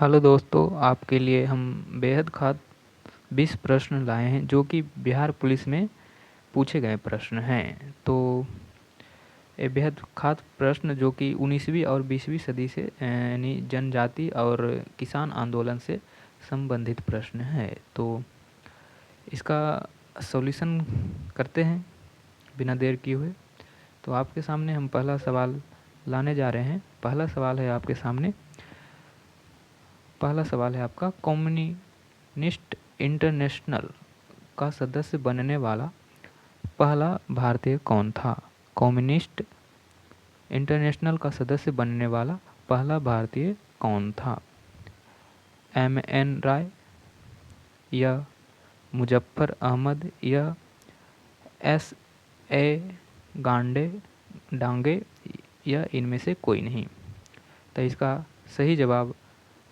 Hello दोस्तों, आपके लिए हम बेहद खास 20 प्रश्न लाए हैं जो कि बिहार पुलिस में पूछे गए प्रश्न हैं। तो ये बेहद खास प्रश्न जो कि 19वीं और 20वीं सदी से यानी जनजाति और किसान आंदोलन से संबंधित प्रश्न है। तो इसका सॉल्यूशन करते हैं बिना देर किए हुए। तो आपके सामने हम पहला सवाल लाने जा रहे हैं। पहला सवाल है आपके सामने। पहला सवाल है आपका, कम्युनिस्ट इंटरनेशनल का सदस्य बनने वाला पहला भारतीय कौन था? कम्युनिस्ट इंटरनेशनल का सदस्य बनने वाला पहला भारतीय कौन था? एम.एन. राय या मुजफ्फर अहमद या एस.ए. डांगे या इनमें से कोई नहीं? तो इसका सही जवाब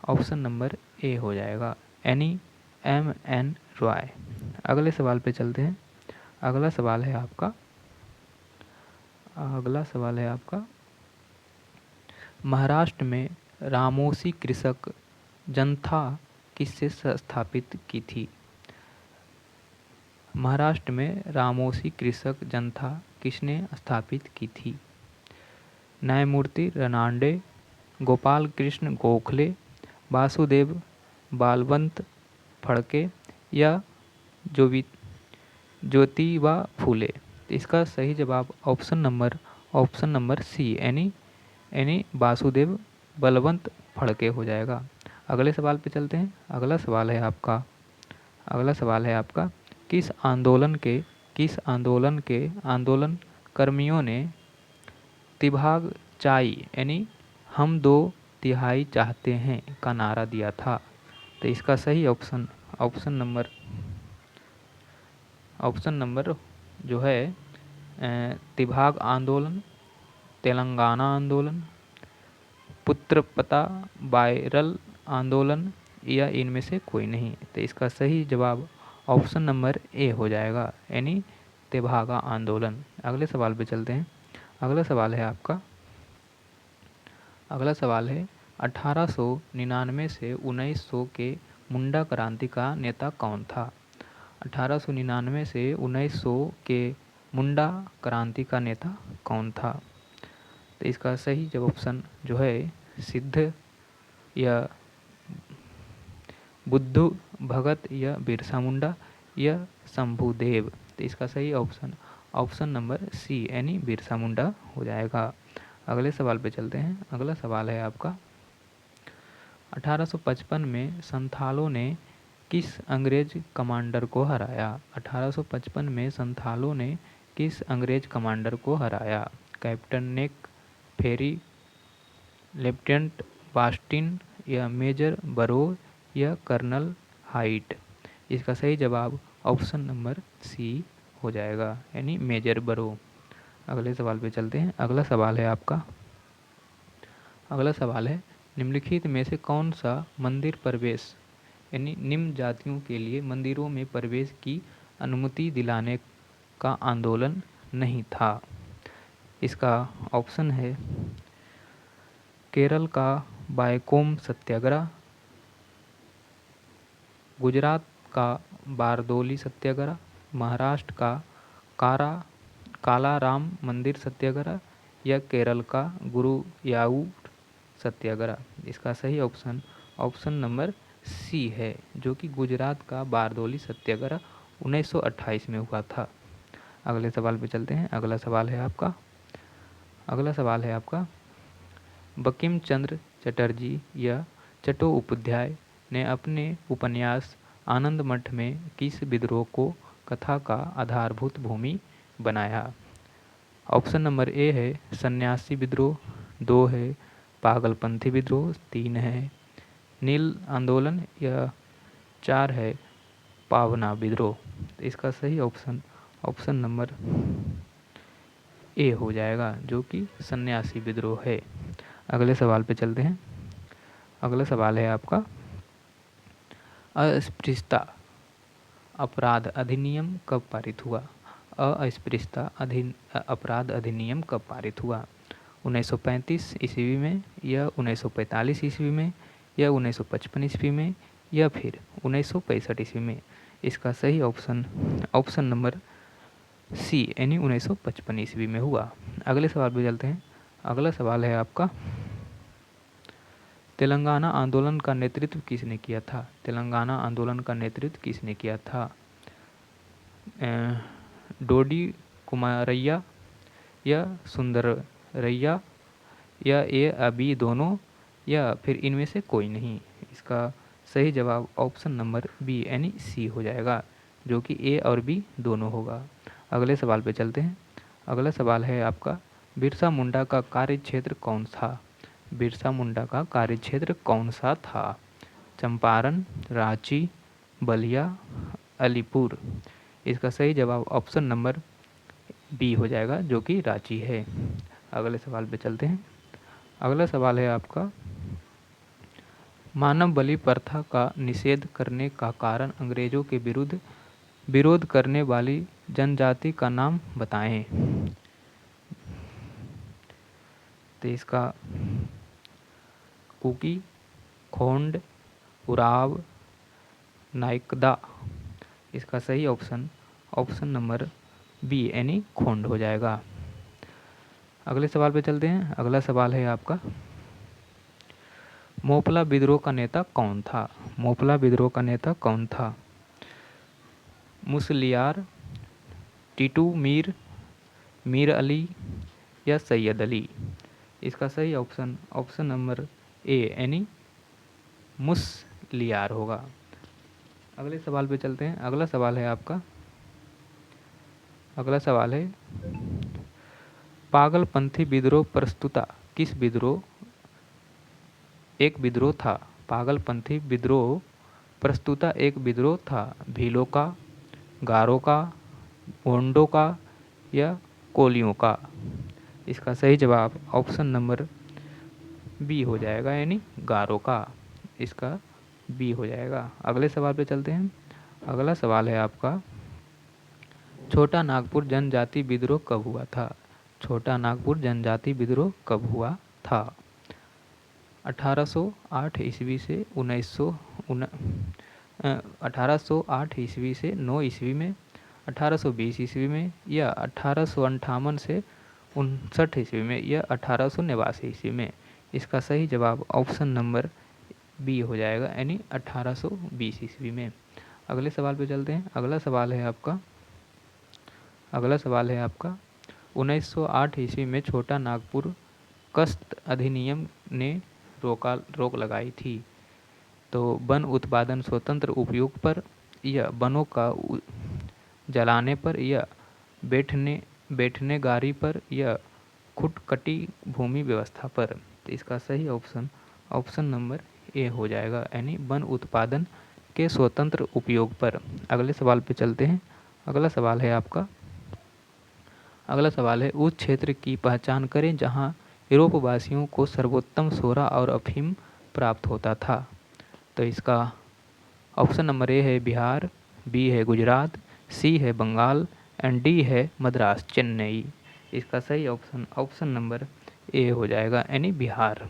ऑप्शन नंबर ए हो जाएगा, यानी एम.एन. रॉय। अगले सवाल पे चलते हैं। अगला सवाल है आपका महाराष्ट्र में रामोसी कृषक जनता किससे स्थापित की थी? महाराष्ट्र में रामोसी कृषक जनता किसने स्थापित की थी? न्यायमूर्ति रनाडे, गोपाल कृष्ण गोखले, वासुदेव बालवंत फड़के या ज्योतिबा फूले? इसका सही जवाब ऑप्शन नंबर सी, यानी वासुदेव बलवंत फड़के हो जाएगा। अगले सवाल पे चलते हैं। अगला सवाल है आपका किस आंदोलन के आंदोलन कर्मियों ने तिभाग चाई यानी हम 2/3 चाहते हैं का नारा दिया था? तो इसका सही ऑप्शन नंबर जो है तिभाग आंदोलन, तेलंगाना आंदोलन, पुत्रपता वायरल आंदोलन या इनमें से कोई नहीं? तो इसका सही जवाब ऑप्शन नंबर ए हो जाएगा, यानी तेभागा आंदोलन। अगले सवाल पे चलते हैं। अगला सवाल है 1899 से 1900 के मुंडा क्रांति का नेता कौन था? 1899 से 1900 के मुंडा क्रांति का नेता कौन था? तो इसका सही जब ऑप्शन जो है सिद्ध या बुद्धू भगत या बिरसा मुंडा या शंभुदेव? तो इसका सही ऑप्शन नंबर सी, यानी बिरसा मुंडा हो जाएगा। अगले सवाल पे चलते हैं। अगला सवाल है आपका 1855 में संथालों ने किस अंग्रेज कमांडर को हराया? 1855 में संथालों ने किस अंग्रेज कमांडर को हराया? कैप्टन नेक, फेरी, लेफ्टिनेंट बास्टिन या मेजर बरो या कर्नल हाइट? इसका सही जवाब ऑप्शन नंबर सी हो जाएगा, यानी मेजर बरो। अगले सवाल पे चलते हैं। अगला सवाल है निम्नलिखित में से कौन सा मंदिर प्रवेश यानी निम्न जातियों के लिए मंदिरों में प्रवेश की अनुमति दिलाने का आंदोलन नहीं था? इसका ऑप्शन है केरल का बायकोम सत्याग्रह, गुजरात का बारदोली सत्याग्रह, महाराष्ट्र का काला राम मंदिर सत्याग्रह या केरल का गुरुयायूर सत्याग्रह? इसका सही ऑप्शन नंबर सी है, जो कि गुजरात का बारदोली सत्याग्रह 1928 में हुआ था। अगले सवाल पे चलते हैं। अगला सवाल है आपका बंकिम चंद्र चटर्जी या चट्टोपाध्याय ने अपने उपन्यास आनंद मठ में किस विद्रोह को कथा का आधारभूत भूमि बनाया? ऑप्शन नंबर ए है सन्यासी विद्रोह, 2 है पागलपंथी विद्रोह, 3 है नील आंदोलन या 4 है पावना विद्रोह? तो इसका सही ऑप्शन नंबर ए हो जाएगा, जो कि सन्यासी विद्रोह है। अगले सवाल पे चलते हैं। अगला सवाल है आपका अस्पृश्यता अपराध अधिनियम कब पारित हुआ? अस्पृश्यता अपराध अधिनियम कब पारित हुआ? 1935 ईस्वी में या 1945 ईस्वी में या 1955 ईस्वी में या फिर 1965 ईस्वी में? इसका सही ऑप्शन नंबर सी यानी 1955 ईस्वी में हुआ। अगले सवाल पे चलते हैं। अगला सवाल है आपका, तेलंगाना आंदोलन का नेतृत्व किसने किया था? तेलंगाना आंदोलन का नेतृत्व किसने किया था? डोडी कुमारैया या सुंदरैया या ए अभी दोनों या फिर इनमें से कोई नहीं? इसका सही जवाब ऑप्शन नंबर बी यानी सी हो जाएगा, जो कि ए और बी दोनों होगा। अगले सवाल पे चलते हैं। अगला सवाल है आपका, बिरसा मुंडा का कार्य क्षेत्र कौन था? बिरसा मुंडा का कार्य क्षेत्र कौन सा था? चंपारण, रांची, बलिया, अलीपुर? इसका सही जवाब ऑप्शन नंबर बी हो जाएगा, जो कि रांची है। अगले सवाल पे चलते हैं। अगला सवाल है आपका, मानव बलि प्रथा का निषेध करने का कारण अंग्रेजों के विरुद्ध विरोध करने वाली जनजाति का नाम बताएं। तो इसका कुकी, खोंड, उराव, नायकदा? इसका सही ऑप्शन नंबर बी यानी खोंड हो जाएगा। अगले सवाल पे चलते हैं। अगला सवाल है आपका, मोपला विद्रोह का नेता कौन था? मोपला विद्रोह का नेता कौन था? मुसलियार, टीटू मीर, मीर अली या सैयद अली? इसका सही ऑप्शन नंबर ए यानी मुसलियार होगा। अगले सवाल पे चलते हैं। अगला सवाल है आपका, अगला सवाल है, पागलपंथी विद्रोह प्रस्तुता किस विद्रोह एक विद्रोह था? पागलपंथी विद्रोह प्रस्तुता एक विद्रोह था। भीलों का, गारों का, गोंडों का या कोलियों का? इसका सही जवाब ऑप्शन नंबर बी हो जाएगा, यानी गारों का। इसका बी हो जाएगा। अगले सवाल पे चलते हैं। अगला सवाल है आपका, छोटा नागपुर जनजाति विद्रोह कब हुआ था? छोटा नागपुर जनजाति विद्रोह कब हुआ था? 1808 ईस्वी से 1808 ईस्वी से 9 ईस्वी में, 1820 ईस्वी में या 1858 से 59 ईस्वी में या 1889 ईस्वी में? इसका सही जवाब ऑप्शन नंबर बी हो जाएगा, यानी 1820 ईस्वी में। अगले सवाल पे चलते हैं। अगला सवाल है आपका 1908 ईस्वी में छोटा नागपुर कस्त अधिनियम ने रोक लगाई थी। तो वन उत्पादन स्वतंत्र उपयोग पर या वनों का जलाने पर या बैठनेगारी पर या खुटकटी भूमि व्यवस्था पर? तो इसका सही ऑप्शन नंबर ए हो जाएगा, यानी वन उत्पादन के स्वतंत्र उपयोग पर। अगले सवाल पे चलते हैं। अगला सवाल है, उस क्षेत्र की पहचान करें जहां यूरोपवासियों को सर्वोत्तम सोरा और अफीम प्राप्त होता था। तो इसका ऑप्शन नंबर ए है बिहार, बी है गुजरात, सी है बंगाल एंड डी है मद्रास चेन्नई। इसका सही ऑप्शन नंबर ए हो जाएगा, यानी बिहार।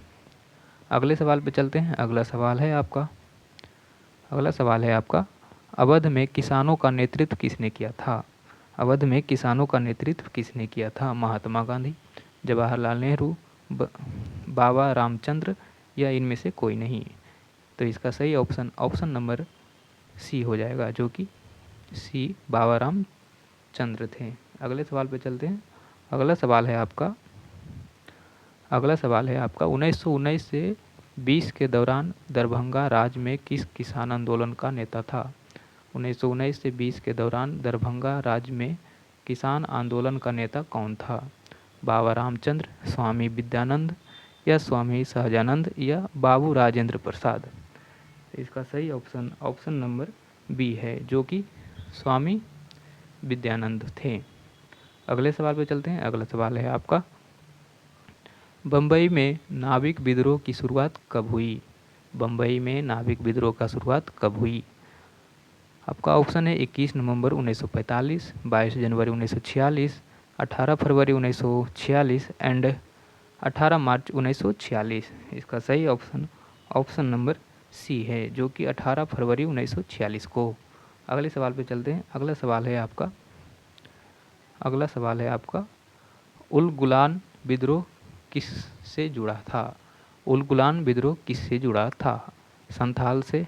अगले सवाल पे चलते हैं। अगला सवाल है आपका, अवध में किसानों का नेतृत्व किसने किया था? अवध में किसानों का नेतृत्व किसने किया था? महात्मा गांधी, जवाहरलाल नेहरू, बाबा रामचंद्र या इनमें से कोई नहीं? तो इसका सही ऑप्शन नंबर सी हो जाएगा, जो कि सी बाबा रामचंद्र थे। अगले सवाल पे चलते हैं। अगला सवाल है आपका 1919 से 20 के दौरान दरभंगा राज्य में किस किसान आंदोलन का नेता था? 1919 से 20 के दौरान दरभंगा राज्य में किसान आंदोलन का नेता कौन था? बाबा रामचंद्र, स्वामी विद्यानंद या स्वामी सहजानंद या बाबू राजेंद्र प्रसाद? इसका सही ऑप्शन नंबर बी है, जो कि स्वामी विद्यानंद थे। अगले सवाल पे चलते हैं। अगला सवाल है आपका, बम्बई में नाविक विद्रोह की शुरुआत कब हुई? बम्बई में नाविक विद्रोह का शुरुआत कब हुई? आपका ऑप्शन है 21 नवंबर 1945, 22 जनवरी 1946, 18 फरवरी 1946 एंड 18 मार्च 1946। इसका सही ऑप्शन नंबर सी है, जो कि 18 फरवरी 1946 को। अगले सवाल पे चलते हैं। अगला सवाल है आपका उल गुलान विद्रोह किससे जुड़ा था? उल गुलान विद्रोह किससे जुड़ा था? संथाल से,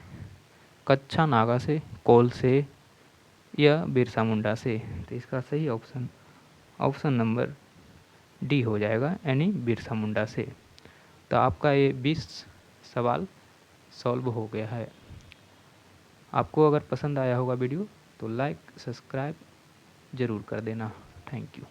कच्छा नागा से, कोल से या बिरसा मुंडा से? तो इसका सही ऑप्शन नंबर डी हो जाएगा, यानी बिरसा मुंडा से। तो आपका ये 20 सवाल सॉल्व हो गया है। आपको अगर पसंद आया होगा वीडियो तो लाइक सब्सक्राइब ज़रूर कर देना। Thank you.